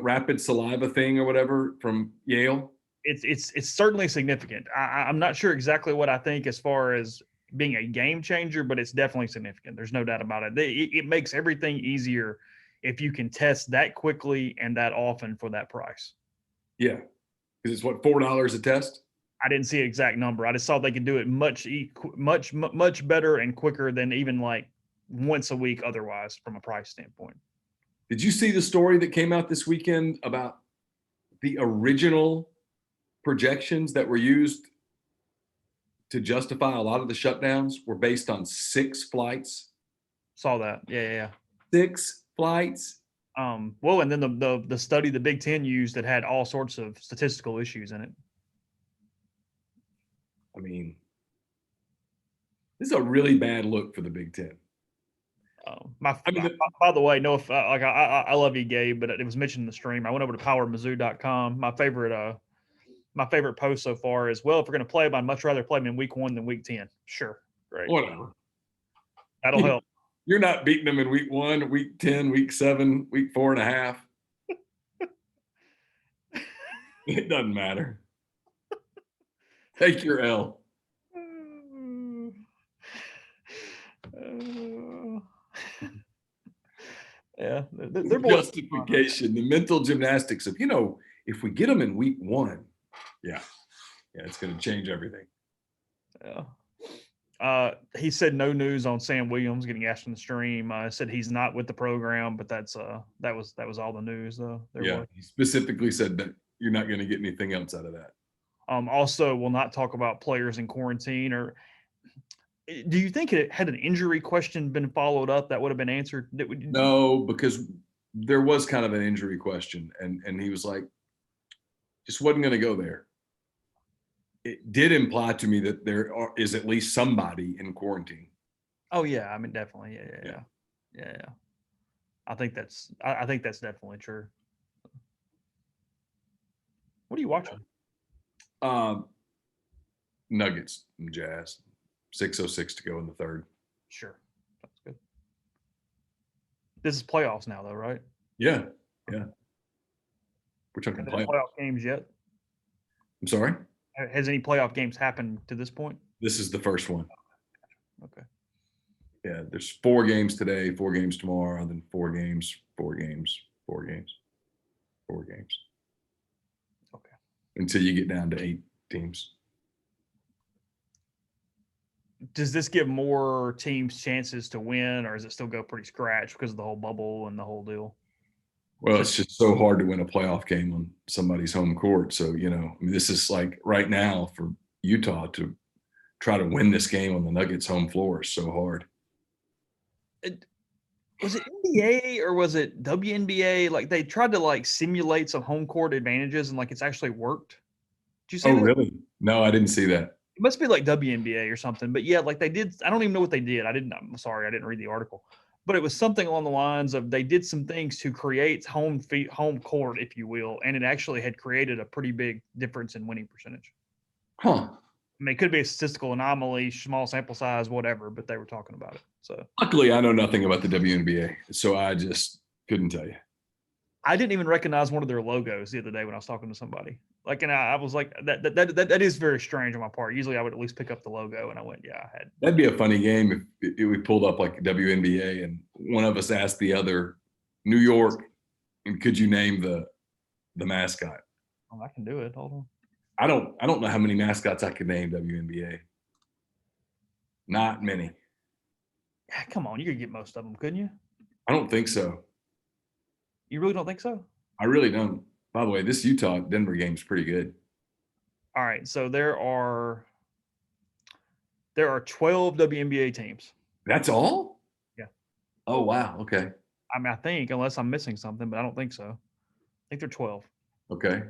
rapid saliva thing or whatever from Yale. It's certainly significant. I'm not sure exactly what I think as far as being a game changer, but it's definitely significant. There's no doubt about it. It makes everything easier if you can test that quickly and that often for that price. Yeah, because it's what, $4 a test. I didn't see an exact number. I just saw they could do it much better and quicker than even like once a week otherwise from a price standpoint. Did you see the story that came out this weekend about the original projections that were used to justify a lot of the shutdowns were based on 6 flights? Saw that. Yeah. 6 flights. Well, and then the study the Big Ten used that had all sorts of statistical issues in it. I mean, this is a really bad look for the Big Ten. By the way, no, I love you, Gabe, but it was mentioned in the stream. I went over to powermizzou.com. My favorite post so far is, well, if we're going to play them, I'd much rather play them in week 1 than week 10. Sure, great, whatever. That'll help. You're not beating them in week 1, week 10, week 7, week 4.5. It doesn't matter. Take your L. Yeah, they're justification, the mental gymnastics of, if we get them in week 1, yeah, it's going to change everything. Yeah. He said no news on Sam Williams getting asked in the stream. Said he's not with the program, but that was all the news though. He specifically said that you're not going to get anything else out of that. Also, will not talk about players in quarantine. Or do you think it had an injury question been followed up that would have been answered? No, because there was kind of an injury question, and he was like, just wasn't going to go there. It did imply to me that there is at least somebody in quarantine. Oh yeah, I mean definitely, yeah. I think that's definitely true. What are you watching? Nuggets and Jazz. 6:06 to go in the third. Sure, that's good. This is playoffs now, though, right? Yeah. We're talking playoff games yet? I'm sorry? Has any playoff games happened to this point? This is the first one. Okay. Yeah, there's 4 games today, 4 games tomorrow, then 4 games, 4 games, 4 games, 4 games. Okay. Until you get down to 8 teams. Does this give more teams chances to win, or does it still go pretty scratch because of the whole bubble and the whole deal? Well, it's just so hard to win a playoff game on somebody's home court. So, this is like right now for Utah to try to win this game on the Nuggets' home floor is so hard. Was it NBA or was it WNBA? Like they tried to simulate some home court advantages and it's actually worked. Did you see that? Oh, really? No, I didn't see that. It must be like WNBA or something. But yeah, they did. I don't even know what they did. I'm sorry, I didn't read the article. But it was something along the lines of they did some things to create home court, if you will, and it actually had created a pretty big difference in winning percentage. Huh. I mean, it could be a statistical anomaly, small sample size, whatever, but they were talking about it. So luckily, I know nothing about the WNBA, so I just couldn't tell you. I didn't even recognize one of their logos the other day when I was talking to somebody. And I was like, that is very strange on my part. Usually, I would at least pick up the logo, and I went, yeah, I had. That'd be a funny game if we pulled up like WNBA, and one of us asked the other, New York, and could you name the mascot? Oh, I can do it. Hold on. I don't know how many mascots I could name WNBA. Not many. Come on, you could get most of them, couldn't you? I don't think so. You really don't think so? I really don't. By the way, this Utah Denver game is pretty good. All right, so there are 12 WNBA teams. That's all? Yeah. Oh, wow. Okay. I mean, I think, unless I'm missing something, but I don't think so. I think they're 12. Okay.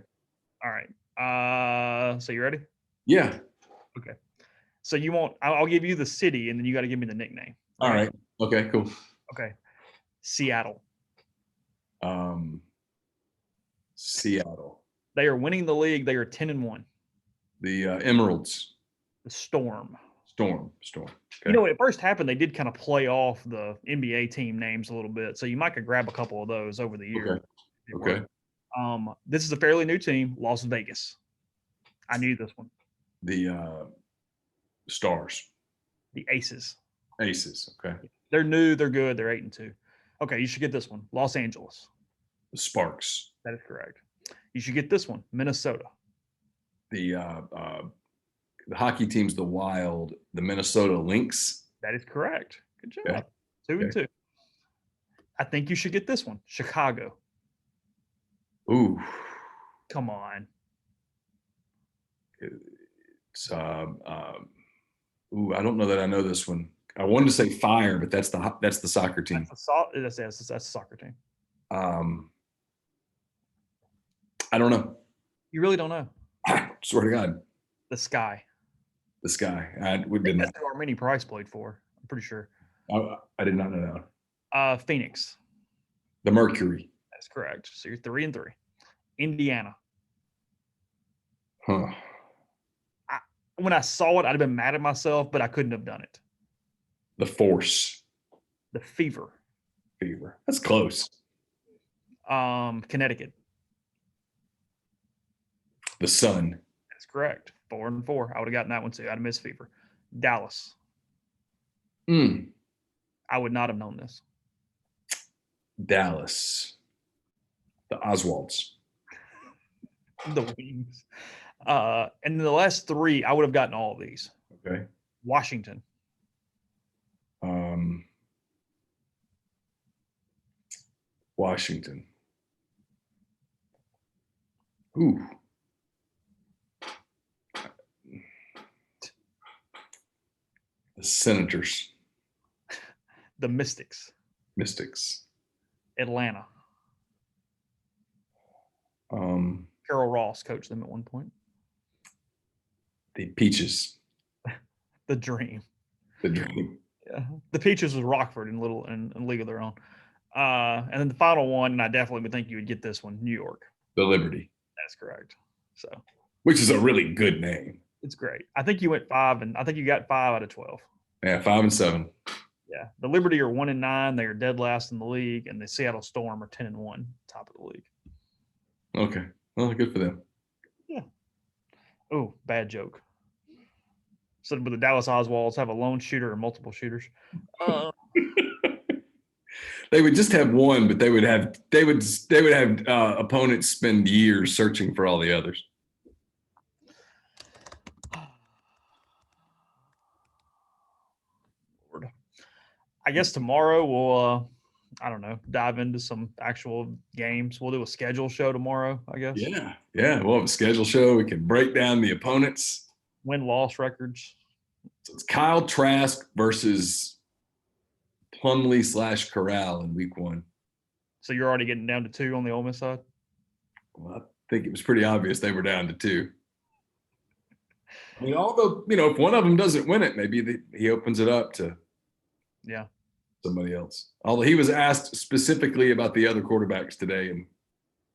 All right. So you ready? Yeah. Okay. So I'll give you the city, and then you got to give me the nickname. All right. Okay, cool. Okay. Seattle. Seattle. They are winning the league. They are 10-1. The Emeralds. The Storm. Storm. Okay. You know, when it first happened, they did kind of play off the NBA team names a little bit. So you might could grab a couple of those over the year. Okay. This is a fairly new team, Las Vegas. I knew this one. The Stars. The Aces. Okay. They're new. They're good. They're 8-2. Okay, you should get this one. Los Angeles. The Sparks. That is correct. You should get this one. Minnesota. The hockey team's the Wild. The Minnesota Lynx. That is correct. Good job. Okay. 2-2. I think you should get this one. Chicago. Ooh. Come on. It's I don't know that I know this one. I wanted to say Fire, but that's the soccer team. That's a soccer team. I don't know. You really don't know? Swear to God. The Sky. The Sky. We did not. That's who Armini Price played for. I'm pretty sure. I did not know that. Phoenix. The Mercury. That's correct. So you're 3-3. Indiana. Huh. When I saw it, I'd have been mad at myself, but I couldn't have done it. The Force. The Fever. That's close. Connecticut. The Sun. That's correct. 4-4. I would have gotten that one too. I'd have missed Fever. Dallas. I would not have known this. Dallas. The Oswalds. The Wings. And then the last three, I would have gotten all of these. Okay. Washington. Washington. Ooh. The Senators. The Mystics. Atlanta. Carol Ross coached them at one point. The Peaches. The Dream. Yeah. The Peaches was Rockford in League of Their Own. And then the final one, and I definitely would think you would get this one, New York. The Liberty. That's correct. So, which is a really good name. It's great. I think you went 5, and I think you got 5 out of 12. Yeah, 5 and 7. Yeah, the Liberty are 1-9. They are dead last in the league, and the Seattle Storm are 10-1, top of the league. Okay, well, good for them. Yeah. Oh, bad joke. So, but the Dallas Oswalds have a lone shooter and multiple shooters. They would just have one, but they would have opponents spend years searching for all the others. Lord. I guess tomorrow we'll I don't know, dive into some actual games. We'll do a schedule show tomorrow, I guess. Yeah. We'll have a schedule show. We can break down the opponents. Win-loss records. So it's Kyle Trask versus Plumlee/Corral in week 1. So you're already getting down to 2 on the Ole Miss side? Well, I think it was pretty obvious they were down to 2. I mean, although, if one of them doesn't win it, maybe he opens it up to somebody else. Although he was asked specifically about the other quarterbacks today and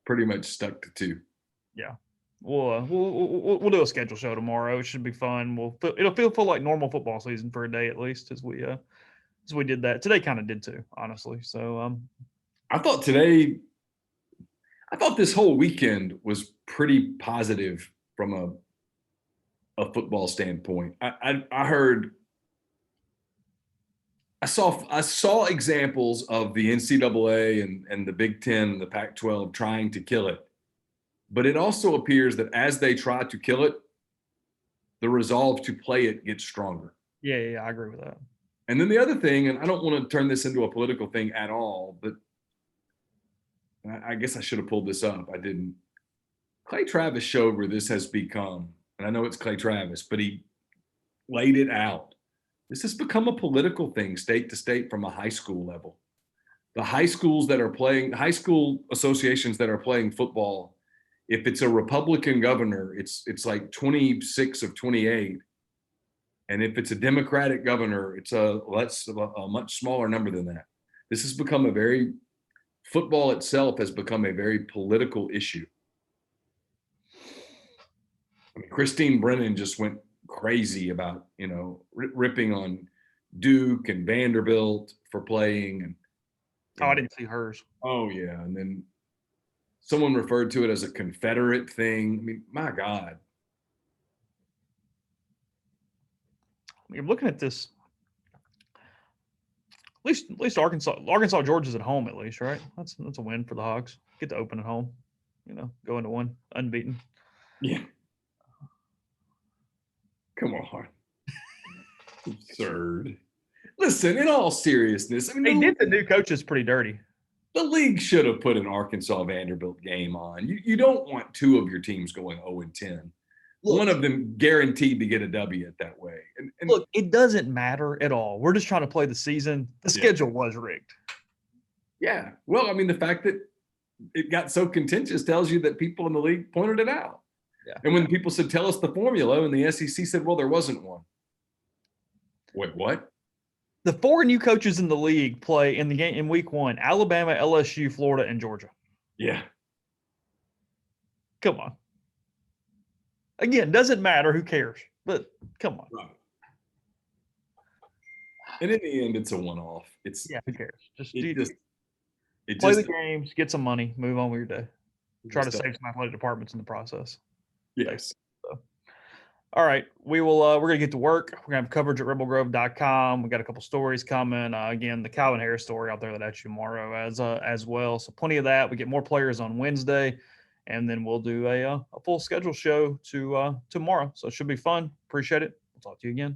pretty much stuck to 2. Yeah. We'll do a schedule show tomorrow. It should be fun. It'll feel like normal football season for a day at least as we did that. Today kind of did too, honestly. So I thought this whole weekend was pretty positive from a football standpoint. I saw examples of the NCAA and the Big Ten and the Pac-12 trying to kill it. But it also appears that as they try to kill it, the resolve to play it gets stronger. Yeah, I agree with that. And then the other thing, and I don't want to turn this into a political thing at all, but I guess I should have pulled this up. I didn't. Clay Travis showed where this has become, and I know it's Clay Travis, but he laid it out. This has become a political thing, state to state, from a high school level. The high schools that are playing, high school associations that are playing football, if it's a Republican governor, it's like 26 of 28. And if it's a Democratic governor, it's a much smaller number than that. This has become football itself has become a very political issue. I mean, Christine Brennan just went crazy about, ripping on Duke and Vanderbilt for playing. And I didn't see hers. Oh yeah. And then someone referred to it as a Confederate thing. I mean, my God. You're looking at this. At least Arkansas, Georgia's at home at least, right? That's a win for the Hogs. Get to open at home, go into one unbeaten. Yeah. Come on. Absurd. Listen, in all seriousness, they did the new coaches pretty dirty. The league should have put an Arkansas Vanderbilt game on. You don't want two of your teams going 0-10. One of them guaranteed to get a W that way. And look, it doesn't matter at all. We're just trying to play the season. The schedule was rigged. Yeah. Well, I mean, the fact that it got so contentious tells you that people in the league pointed it out. Yeah. And when people said, tell us the formula, and the SEC said, well, there wasn't one. Wait, what? The 4 new coaches in the league play in the game in week 1: Alabama, LSU, Florida, and Georgia. Yeah. Come on. Again, doesn't matter. Who cares? But come on. Right. And in the end, it's a one-off. Who cares? Just play the games, get some money, move on with your day. Try to save some athletic departments in the process. Yes. So, all right. We're going to get to work. We're going to have coverage at rebelgrove.com. We got a couple stories coming. Again, the Calvin Harris story out there that at you tomorrow as well. So plenty of that. We get more players on Wednesday, and then we'll do a full schedule show tomorrow. So it should be fun. Appreciate it. We'll talk to you again